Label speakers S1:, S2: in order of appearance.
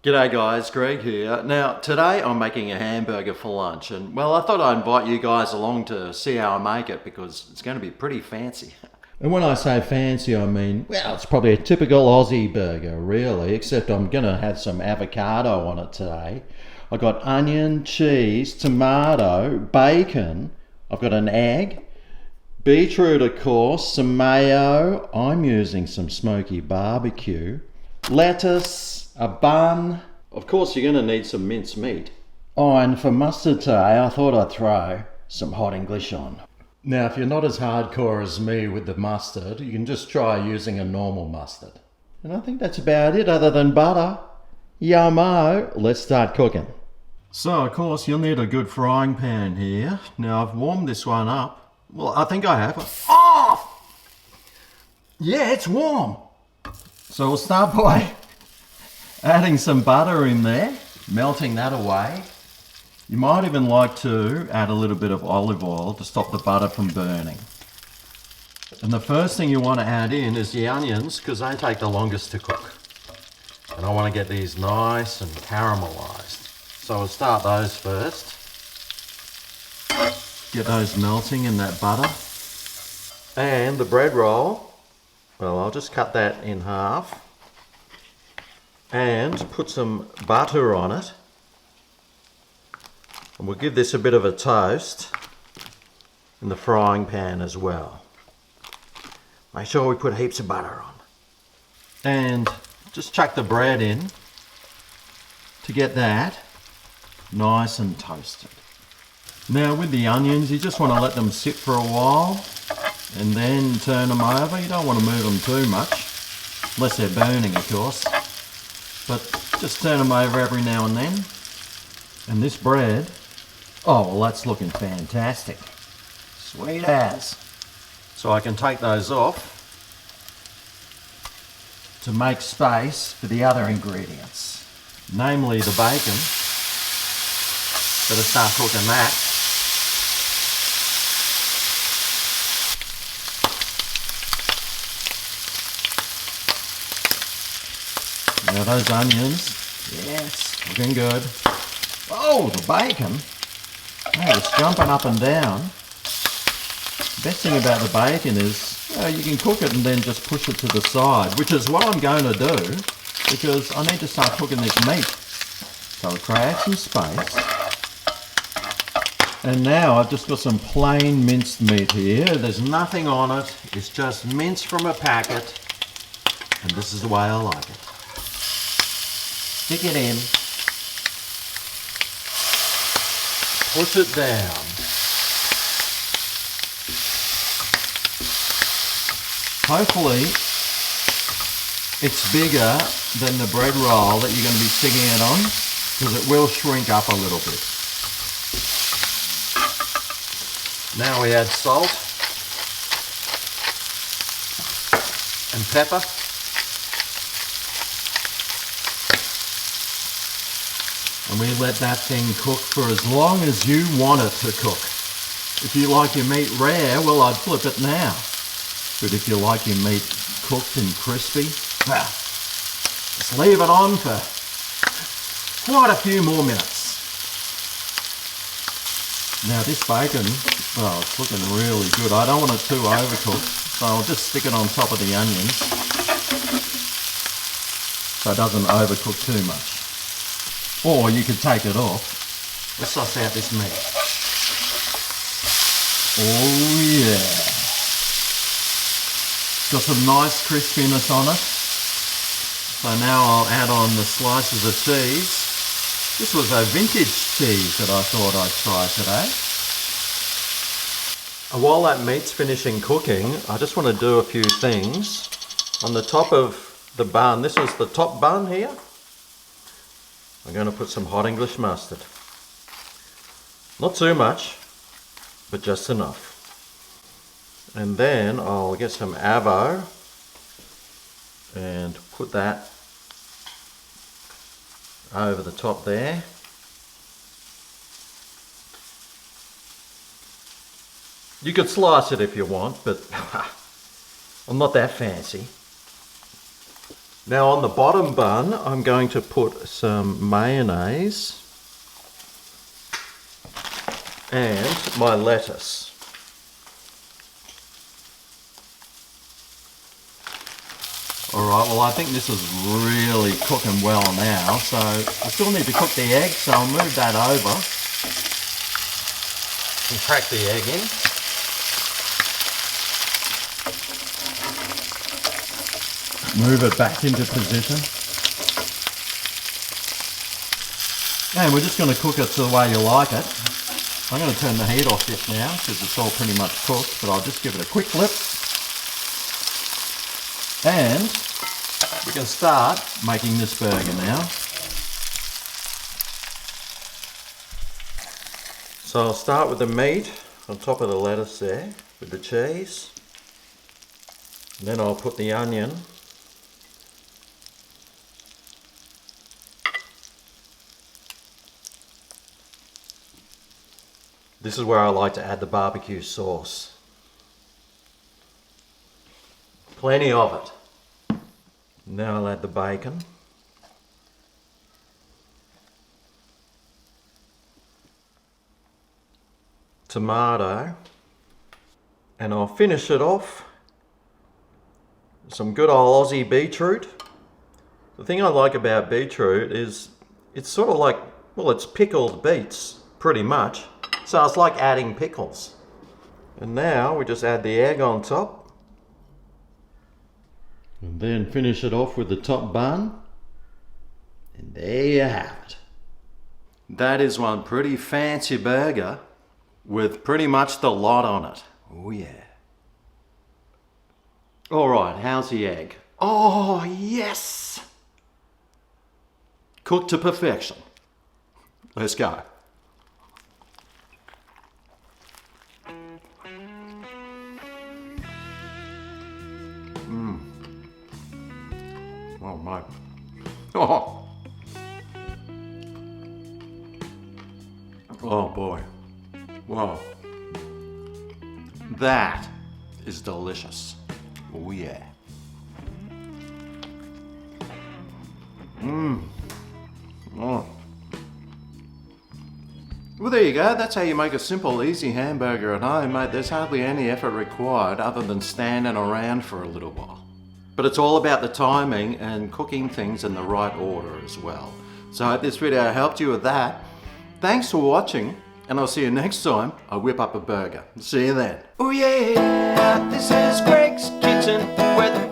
S1: G'day guys, Greg here. Now today I'm making a hamburger for lunch and well I thought I'd invite you guys along to see how I make it because it's going to be pretty fancy. And when I say fancy I mean, well it's probably a typical Aussie burger really, except I'm going to have some avocado on it today. I've got onion, cheese, tomato, bacon, I've got an egg, beetroot of course, some mayo, I'm using some smoky barbecue, lettuce, a bun. Of course, you're going to need some minced meat. Oh, and for mustard today, I thought I'd throw some hot English on. Now, if you're not as hardcore as me with the mustard, you can just try using a normal mustard. And I think that's about it, other than butter. Yummo! Let's start cooking. So, of course, you'll need a good frying pan here. Now, I've warmed this one up. Well, I think I have. Oh! Yeah, it's warm. So we'll start by adding some butter in there, melting that away. You might even like to add a little bit of olive oil to stop the butter from burning. And the first thing you want to add in is the onions because they take the longest to cook. And I want to get these nice and caramelized. So we'll start those first. Get those melting in that butter. And the bread roll, well, I'll just cut that in half and put some butter on it, and we'll give this a bit of a toast in the frying pan as well. Make sure we put heaps of butter on and just chuck the bread in to get that nice and toasted. Now with the onions, you just want to let them sit for a while and then turn them over. You don't want to move them too much unless they're burning, of course. But just turn them over every now and then. And this bread, oh well, that's looking fantastic. Sweet as. So I can take those off to make space for the other ingredients. Namely the bacon. Better start cooking that. Now those onions, yes, looking good. Oh, the bacon. Oh, it's jumping up and down. The best thing about the bacon is you can cook it and then just push it to the side, which is what I'm going to do because I need to start cooking this meat. So I'll create some space. And now I've just got some plain minced meat here. There's nothing on it. It's just mince from a packet. And this is the way I like it. Stick it in, push it down. Hopefully it's bigger than the bread roll that you're going to be sticking it on because it will shrink up a little bit. Now we add salt and pepper. And we let that thing cook for as long as you want it to cook. If you like your meat rare, well, I'd flip it now. But if you like your meat cooked and crispy, well, just leave it on for quite a few more minutes. Now this bacon, oh, it's looking really good. I don't want it too overcooked, so I'll just stick it on top of the onions so it doesn't overcook too much. Or you could take it off. Let's suss out this meat. Oh yeah. Got some nice crispiness on it. So now I'll add on the slices of cheese. This was a vintage cheese that I thought I'd try today. And while that meat's finishing cooking, I just want to do a few things. On the top of the bun, this is the top bun here. I'm going to put some hot English mustard. Not too much, but just enough. And then I'll get some avo and put that over the top there. You could slice it if you want, but I'm not that fancy. Now on the bottom bun, I'm going to put some mayonnaise and my lettuce. Alright, well I think this is really cooking well now, so I still need to cook the egg, so I'll move that over and crack the egg in. Move it back into position. And we're just going to cook it the way you like it. I'm going to turn the heat off this now because it's all pretty much cooked, but I'll just give it a quick flip. And we can start making this burger now. So I'll start with the meat on top of the lettuce there, with the cheese. And then I'll put the onion. This is where I like to add the barbecue sauce. Plenty of it. Now I'll add the bacon. Tomato. And I'll finish it off with some good old Aussie beetroot. The thing I like about beetroot is it's sort of like, well, it's pickled beets, pretty much. So it's like adding pickles. And now we just add the egg on top. And then finish it off with the top bun. And there you have it. That is one pretty fancy burger with pretty much the lot on it. Oh yeah. All right, how's the egg? Oh yes! Cooked to perfection. Let's go. Oh my. Oh. Oh boy. Whoa. That is delicious. Oh yeah. Oh. Well, there you go. That's how you make a simple, easy hamburger at home, mate. There's hardly any effort required other than standing around for a little while. But it's all about the timing and cooking things in the right order as well. So I hope this video helped you with that. Thanks for watching, and I'll see you next time I whip up a burger. See you then. Oh yeah, this is Greg's Kitchen, where the